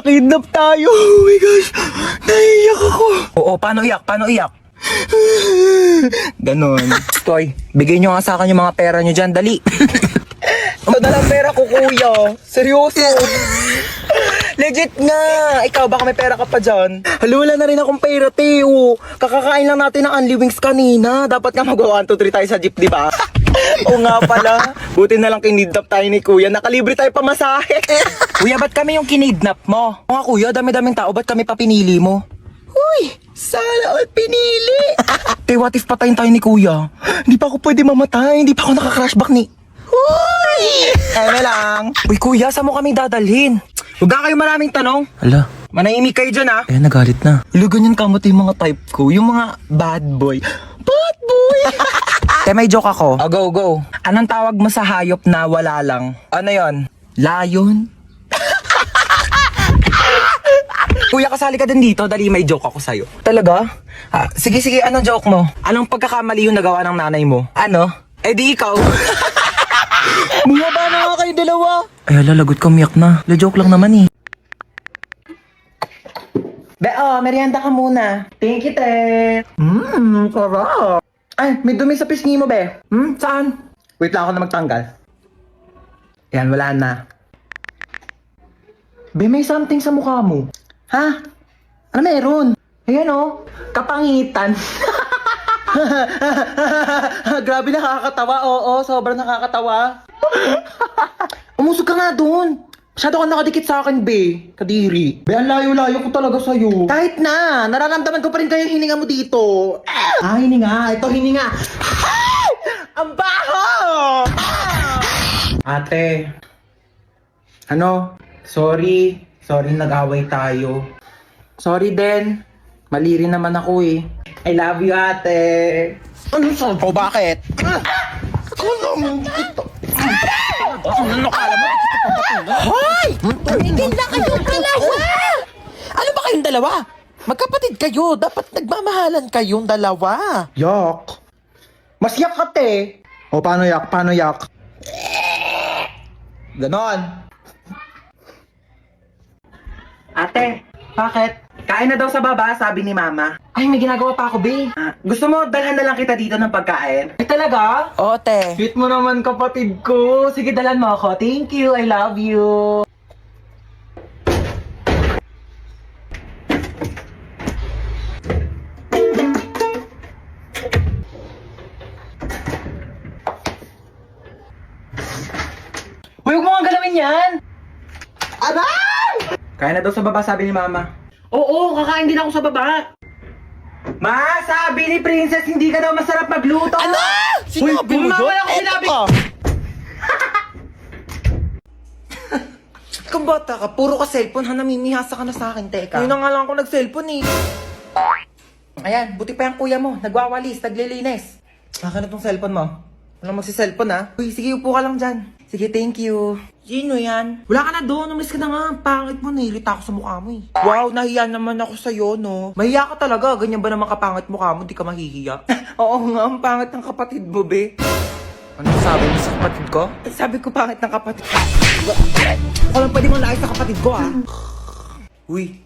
Nakidnap tayo. Oh my gosh. Naiiyak ako. Oo, paano iyak? Paano iyak? Ganon. Toy, bigay nyo nga sa akin yung mga pera nyo dyan, dali. Ito na lang pera ko, kuya. Seryoso. Legit nga. Ikaw, baka may pera ka pa dyan. Hala, wala na rin akong pera, Teo. Kakakain lang natin ng Unli Wings kanina. Dapat nga mag-1, 2, 3 tayo sa jeep, di ba? Oo nga pala. Buti na lang kinidnap tayo ni kuya. Nakalibre tayo pamasahe. Kuya, ba't kami yung kinidnap mo? Mga kuya, dami-daming tao, ba't kami papinili mo? Uy, sana all pinili. Te, what if patayin tayo ni kuya? Hindi pa ako pwede mamatay. Hindi pa ako naka-crashback ni... Uy! Eme lang. Uy, kuya, saan mo kami dadalhin? Huwag na kayo maraming tanong. Hala, Manahimik kayo dyan, ha? eh, nagalit na. Ilo, ganyan kamot yung mga type ko. Yung mga bad boy. Bad boy! Te, may joke ako. Oh, go, go. Anong tawag mo sa hayop na wala lang? Ano yon? Lion? Kuya, kasali ka din dito. Dali, may joke ako sa'yo. Talaga? Sige, sige, anong joke mo? Anong pagkakamali yung nagawa ng nanay mo? Ano? Eh di ikaw. Bumaba na nga kayo dalawa. Ay, hala, lagot ka, umiyak na. Joke lang naman eh. Be, merienda ka muna. Thank you, te. Sarap. Ay, may dumi sa pisngi mo, be. Saan? Wait lang ako na magtanggal. Yan, wala na. Be, may something sa mukha mo. Ha? Ano meron? Ayan, oh. Kapangitan. Grabe, nakakatawa. Oo, sobrang nakakatawa. Umusog ka nga doon. Masyado ka nakadikit sa akin, be. Kadiri. Be, ang layo-layo ko talaga sa'yo. Kahit na. Nararamdaman ko pa rin kayo hininga mo dito. Hininga. Ito, hininga. Ang baho! Ate. Ano? Sorry. Sorry, nag-away tayo. Sorry din. Mali rin naman ako eh. I love you, ate. Ano sa ko? Bakit? Ano ito? Ano kala mo? Hoy! Tumigil na kayong dalawa! Ano ba kayong dalawa? Magkapatid kayo. Dapat nagmamahalan kayong dalawa. Yak. Mas yak ka, te. O, paano yak? Paano yak? Ganon. Ate, bakit? Kain na daw sa baba, sabi ni mama. Ay, may ginagawa pa ako, be. Gusto mo, dalhan na lang kita dito ng pagkain? Ay, talaga? Oo, te. Sweet mo naman, kapatid ko. Sige, dalhan mo ako. Thank you, I love you. Huwag mo nga galawin yan! Aray! Kaya na daw sa baba, sabi ni mama. Oo, kakain din ako sa baba. Ma, sabi ni Princess, hindi ka daw masarap magluto. Ano? Sinabi mo yun? Wala ko sinabi. Kung bata ka, puro ka cellphone, ha, namimihasa ka na sa akin, teka. Yun na nga lang ako nag-cellphone eh. Ayan, buti pa yung kuya mo, nagwawalis, naglilinis. Akin na tong cellphone mo. Walang magsi-cellphone, ha? Uy, sige, upo ka lang dyan. Sige, thank you. Sino yan? Wala ka na doon, umalis ka na nga. Pangit mo, nahilita ako sa mukha mo eh. Wow, nahiya naman ako sa'yo, no? Mahiya ka talaga, ganyan ba naman kapangit mukha mo, di ka mahihiya? Oo nga, ang pangit ng kapatid mo, be. Ano sabi mo sa kapatid ko? Sabi ko pangit ng kapatid ko. Ako lang pwede mong lahat sa kapatid ko, ah. Uy.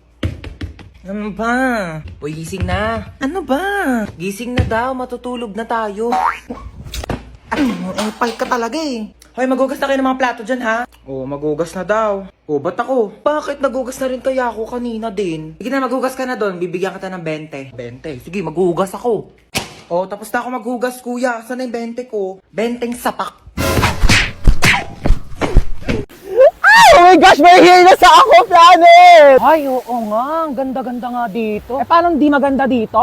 Ano ba? Uy, gising na. Ano ba? Gising na daw, matutulog na tayo. Ay, pahit ka talaga eh. Hoy, magugas na kayo ng mga plato dyan, ha? Oo, magugas na daw. Oo, ba't ako? Bakit nagugas na rin kaya ako kanina din? Sige na, magugas ka na doon. Bibigyan kita ng 20. 20? Sige, magugas ako. Oo, tapos na ako maghugas, kuya. Saan na yung 20 ko? 20 sapak. Oh my gosh, may here na sa ako, Planet! Ay, oo nga. Ang ganda-ganda nga dito. Eh, paano di maganda dito?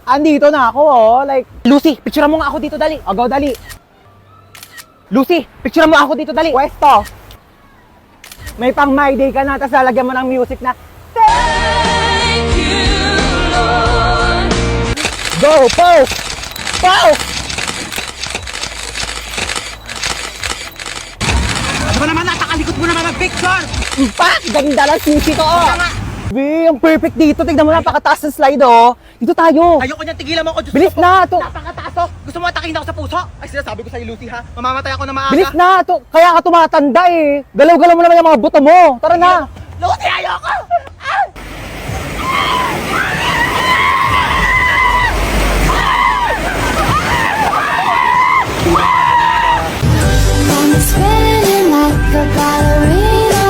Andito na ako, oh. Like, Lucy, picturean mo nga ako dito, dali. O, go, dali. Lucy, picturean mo ako dito, dali. Pwesto. May pang my day ka na, tapos lalagyan mo ng music na, Thank you, Lord. Go, pose! Pose! Ano ba naman, natakalikot mo naman mag-picture? Pak! Ganda lang sisi ko, oh! Be, ang perfect dito. Tignan mo, napakataas ng slide, oh. Dito tayo. Ayoko niyan, tigilan mo ako. Diyos Bilis ko. na, to. Napakataas to. Gusto mo atakin ako sa puso? Ay, sinasabi ko sa'yo, Lucy, ha? Mamamatay ako na maaga. Bilis na, to. Kaya ka tumatanda, eh. Galaw-galaw mo naman yung mga buto mo. Tara na. Lucy, ayoko! I'm spinning like a ballerina.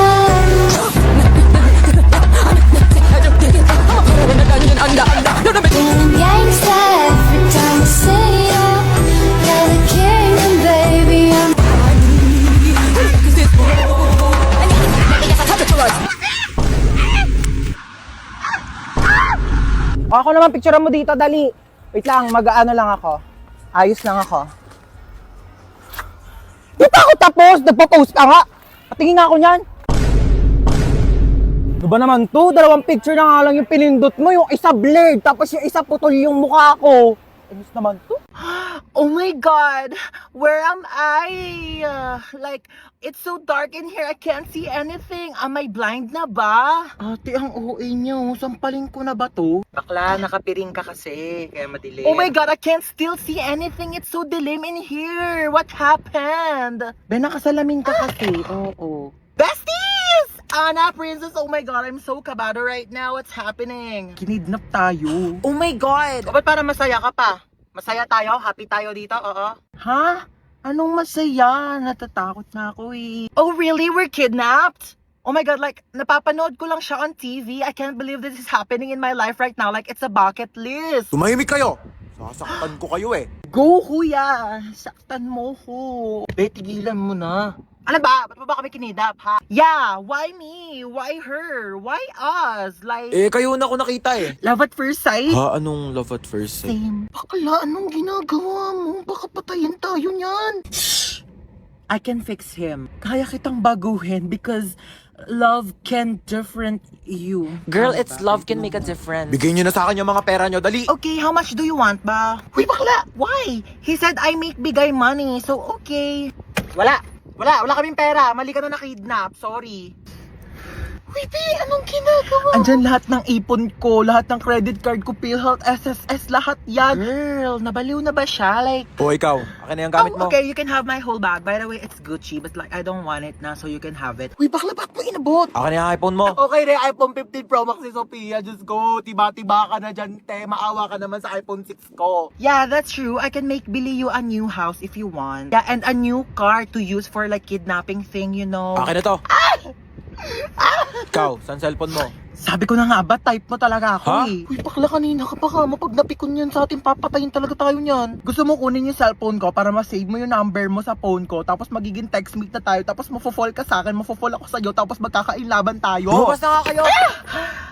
Feeling gangsta every time I see you. You're the king and baby I'm O, ako naman, picturean mo dito, dali. Wait lang, mag-ano lang ako. Ayos lang ako. Di pa ako tapos! Nagpo-post ka nga! Patingin nga ako niyan. Ano ba naman to? Dalawang picture na nga lang yung pinindot mo. Yung isa blurred, tapos yung isa putol yung mukha ko. Ayos naman to. Oh my God! Where am I? Like, it's so dark in here. I can't see anything. Am I blind na ba? Ate, ang OA niyo. Sampalin ko na ba to? Bakla, nakapiring ka kasi, kaya madilim. Oh my God, I can't still see anything. It's so dilim in here. What happened? Ben, nakasalamin ka kasi. Oo. Besties! Anna, Princess, oh my God, I'm so kabado right now. What's happening? Kinidnap tayo. Oh my God! Ba't para masaya ka pa? Masaya tayo? Happy tayo dito? Oo. Ha? Anong masaya? Natatakot na ako eh. Oh really? We're kidnapped? Oh my God, like, napapanood ko lang siya on TV. I can't believe this is happening in my life right now. Like, it's a bucket list. Tumahimik kayo! Sasaktan ko kayo eh. Go, kuya! Saktan mo ko. Be, tigilan mo na. Ano ba? Ba't mo ba kami kinidap, ha? Yeah, why me? Why her? Why us? Like, Kayo na ako nakita eh. love at first sight? Ha? Anong love at first sight? Same. Bakla, anong ginagawa mo? Baka patayin tayo niyan. Shh! I can fix him. Kaya kitang baguhin because love can different you. Girl, it's love can make a difference. Bigay nyo na sa akin yung mga pera nyo, dali! Okay, how much do you want ba? Uy, bakla! Why? He said I make bigay money, so okay. Wala kaming pera. Mali ka na nakidnap. Sorry. Uy, P, anong ginagawa? Andyan lahat ng ipon ko, lahat ng credit card ko, PhilHealth, SSS, lahat yan. Girl, nabaliw na ba siya? Like, O ikaw, akin na yung gamit mo. okay, you can have my whole bag. By the way, it's Gucci, but like, I don't want it na, so you can have it. Uy, bakla, ba't mo inabot? Akin na yung iPhone mo. Okay re, iPhone 15 Pro Max si Sophia. Just go, tiba-tiba ka na dyan, te. Maawa ka naman sa iPhone 6 ko. Yeah, that's true. I can make Billy you a new house if you want. Yeah, and a new car to use for like kidnapping thing, you know. Akin na to. Ikaw, saan cellphone mo? Sabi ko na nga ba, type mo talaga ako Ha? eh. Uy, bakla kanina ka pa ka mo. Pag napikon yan sa atin, papatayin talaga tayo niyan. Gusto mo kunin yung cellphone ko para ma-save mo yung number mo sa phone ko. Tapos magiging textmate na tayo. Tapos mafo-fall ka sa akin, mafo-fall ako sa'yo. Tapos magkakainlaban tayo. Lumabas na nga kayo!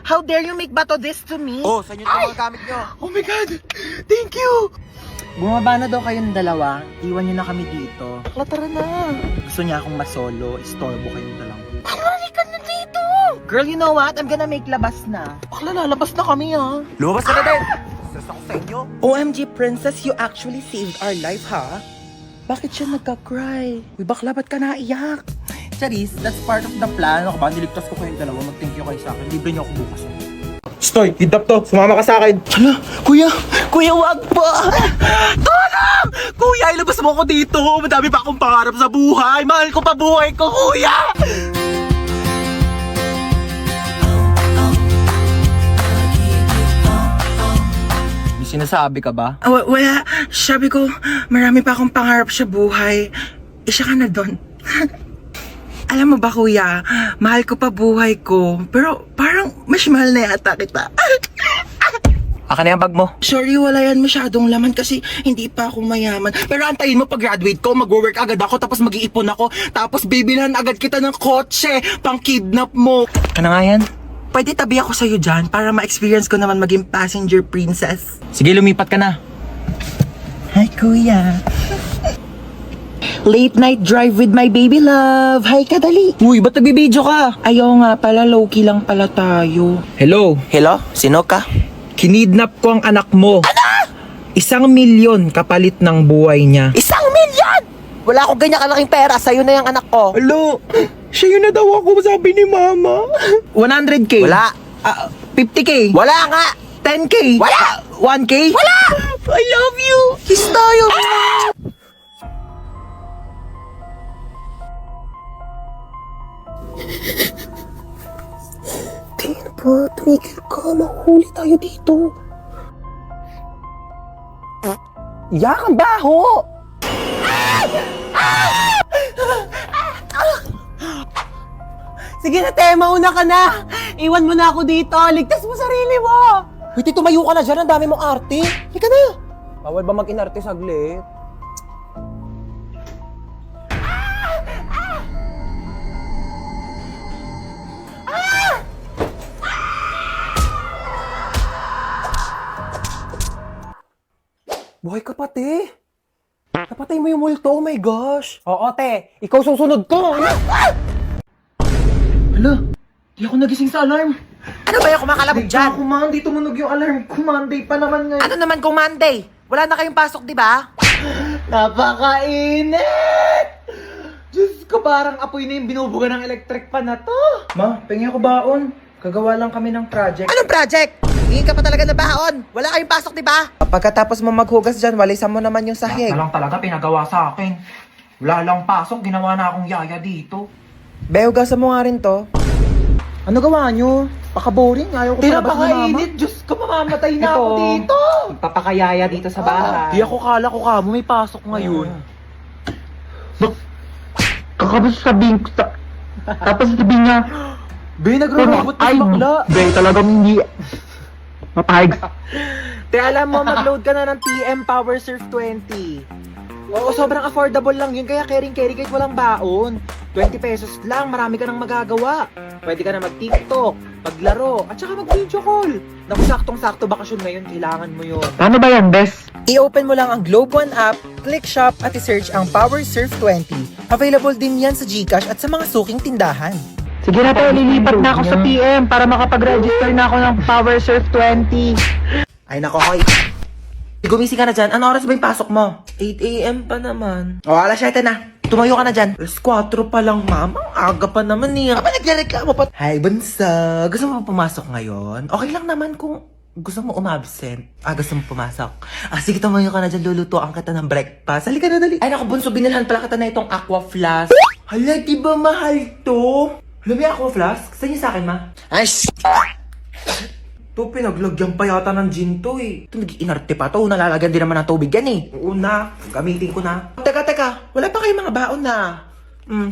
How dare you make bato this to me? Oh, saan yun yung mga gamit nyo? Oh my God! Thank you! Bumaba na daw kayong dalawa. Iwan nyo na kami dito. Bakla, tara na. Gusto niya akong masolo. Istorbo kayong dalawa. Bakla, ka na dito! Girl, you know what? I'm gonna make labas na. Bakla, lalabas na kami ha. Lumabas ka na din! Sas ako sa inyo. OMG, Princess, you actually saved our life, ha? Bakit siya nagka-cry? Uy, bakla, ba't ka naiyak? Charis, that's part of the plan. Ako ba, niligtas ko kayong dalawa. Mag-thank you kayo sa akin. Libre niyo ako bukas. Stoy, kidnap to. Sumama ka sa akin. Hala, kuya, wag pa! Tulong! Kuya, ilabas mo ako dito. Madami pa akong pangarap sa buhay. Mahal ko pa buhay ko, kuya! May sinasabi ka ba? Wala. Sabi ko, marami pa akong pangarap sa buhay. Isa ka na doon. Alam mo ba, kuya, mahal ko pa buhay ko. Pero parang mas mahal na yata kita. Akin na yung bag mo. Sorry, wala yan masyadong laman kasi hindi pa ako mayaman. Pero antayin mo pag graduate ko, mag-work agad ako, tapos mag-iipon ako. Tapos bibilhan agad kita ng kotse, pang kidnap mo. Ano nga yan? Pwede tabi ako sa'yo dyan para ma-experience ko naman maging passenger princess. Sige, lumipat ka na. Hi, kuya. Late night drive with my baby love. Hi, kadali. Uy, ba't nagbibideo ka? Ayaw nga pala, low-key lang pala tayo. Hello? Hello? Sino ka? Kinidnap ko ang anak mo. Ano? 1,000,000 kapalit ng buhay niya. 1,000,000! Wala akong ganyan kalaking pera, sa'yo na yung anak ko. Hello? Siya yun na daw ako, sabi ni mama. 100K? Wala. 50K? Wala nga. 10K? Wala. 1K? Wala! I love you! Kiss tayo. Sino ba? Tumigil ka. Mahuli tayo dito. Yak, ang baho! Sige na, te. Mauna ka na. Iwan mo na ako dito. Ligtas mo sarili mo. Wait, tumayo ka na dyan. Ang dami mong arte. Halika na. Bawal ba mag-inarte saglit? Buhay ka pa, te. Napatay mo yung multo. Oh my gosh. Oo, te. Ikaw susunod ko. Hala, di ako nagising sa alarm. Ano ba yung kumakalabog dyan? Ako, Monday, tumunog yung alarm ko. Monday pa naman ngayon. Ano naman kung Monday? Wala na kayong pasok, di ba? Napakainit! Diyos ko, parang apoy na yung binubuga ng electric pan na to. Ma, pengi ako baon. Kagawa lang kami ng project. Anong project? Hingin ka pa talaga na baon. Wala kayong pasok, di ba? Pagkatapos mo maghugas dyan, walisan mo naman yung sahig. Lang talaga pinagawa sa akin. Wala lang pasok, ginawa na akong yaya dito. Be, hugasan mo nga rin to. Ano gawa nyo? Paka-boring, ayaw ko palabas ni mama. Pinapakainit. Diyos ko, mamamatay na Ito. ako dito. Magpapakayaya dito sa bahay. Di ako kala ko kamo, may pasok ngayon. Kakabos sabihin ko sa... Tapos sabihin niya, Be, nagro-robot na bakla. Be, talagang hindi... Mapahig. Te, alam mo, mag-load ka na ng TM Power Surf 20. Oo, sobrang affordable lang yun, kaya carry kahit walang baon. 20 pesos lang, marami ka nang magagawa. Pwede ka na mag-TikTok, maglaro, at saka mag-video call. Naku, saktong-sakto bakasyon ngayon, kailangan mo yun. Paano ba yan, Bes? I-open mo lang ang Globe One app, click shop at i-search ang Power Surf 20. Available din yan sa GCash at sa mga suking tindahan. Sige na, te. Lilipat na ako sa PM para makapag-register na ako ng Power Surf 20. Ay nako, hoy. Gumising ka na dyan. Ano oras ba yung pasok mo? 8 a.m. pa naman. O, alas 7 na. Tumayo ka na dyan. Alas 4 pa lang, mama. Aga pa naman niya. Aba, nagreklamo pa. Hi, bunsa. Gusto mo pumasok ngayon? Okay lang naman kung gusto mo umabsent. Gusto mo pumasok. Sige, tumayo ka na dyan. Lulutuan kita ng breakfast. Halika na, dali. Ay, naku, bunso. Binilhan pala kita na itong aqua flask. Hala, di ba mahal to? Hala, may aqua flask? Saan niyo sa akin, ma? Ay, to, pinaglagyan pa yata ng gin to eh. Ito, nag-inarte pa to. Nalalagyan din naman ng tubig yan eh. Oo na, gamitin ko na. Teka, wala pa kayong mga baon na.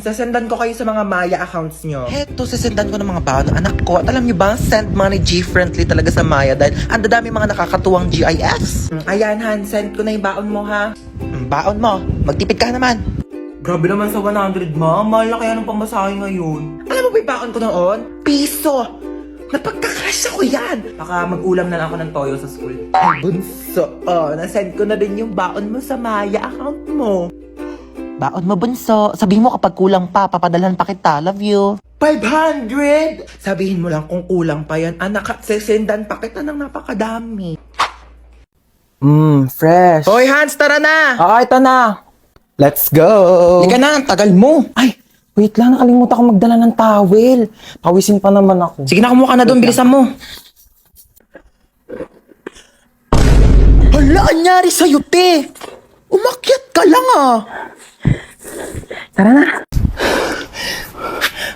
Sasendan ko kayo sa mga Maya accounts nyo. Heto, sasendan ko ng mga baon ng anak ko. At alam nyo ba, send money G-friendly talaga sa Maya dahil ang dadami mga nakakatuwang GIFs. Ayan, Han, send ko na yung baon mo, ha? Baon mo, magtipid ka naman. Grabe naman sa 100, ma. Mahal na kaya ng pamasahe ngayon. Alam mo ba yung baon ko noon? Piso! Napagkakasya ko yan! Baka mag-ulam na lang ako ng toyo sa school. Ay, bunso. Nasend ko na din yung baon mo sa Maya account mo. Baon mo, bunso. Sabihin mo kapag kulang pa, papadalhan pa kita. Love you. 500! Sabihin mo lang kung kulang pa yan. Anak, sesendan pa kita ng napakadami. Fresh. Hoy, Hans, tara na! Ito na. Let's go. Halika na, ang tagal mo. Ay, wait lang. Nakalimutan ko magdala ng towel. Pawisin pa naman ako. Sige na, kumuha ka na doon. Bilisan mo. Hala, anyari sa'yo, te? Umakyat ka lang, ah. Tara na.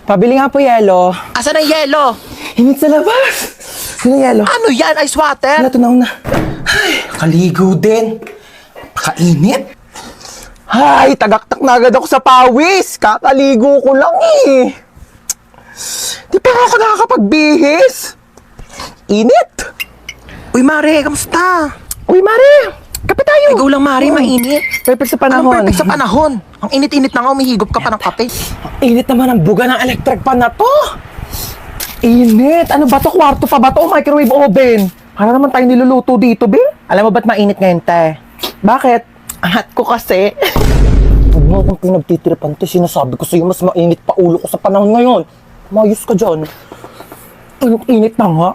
Pabili nga po yelo. Asan ang yelo? Init sa labas. Sino yelo? Ano yan? Ice water? Wala, tunaw na. Ay, kaligo din. Kainit. Ay, tagaktak na agad ako sa pawis. Kakaligo ko lang eh. Di pa ako nakakapagbihis. Init. Uy, Mare, kamusta? Uy, Mare. Kape tayo. Ikaw lang, Mare, mainit. Perfect sa Anong panahon. perfect sa panahon? Ang init-init na nga, umihigop ka pa ng kape. Init naman ang buga ng electric pan na to. Init. Ano ba to? Kwarto pa ba to? Microwave oven. Para naman tayo niluluto dito, be. Alam mo ba't mainit ngayon, te? Bakit? Angat ko kasi. Huwag mo akong pinagtitiripan, te. Sinasabi ko sa'yo, mas mainit pa ulo ko sa panahon ngayon. Mayos ka dyan. Init na nga.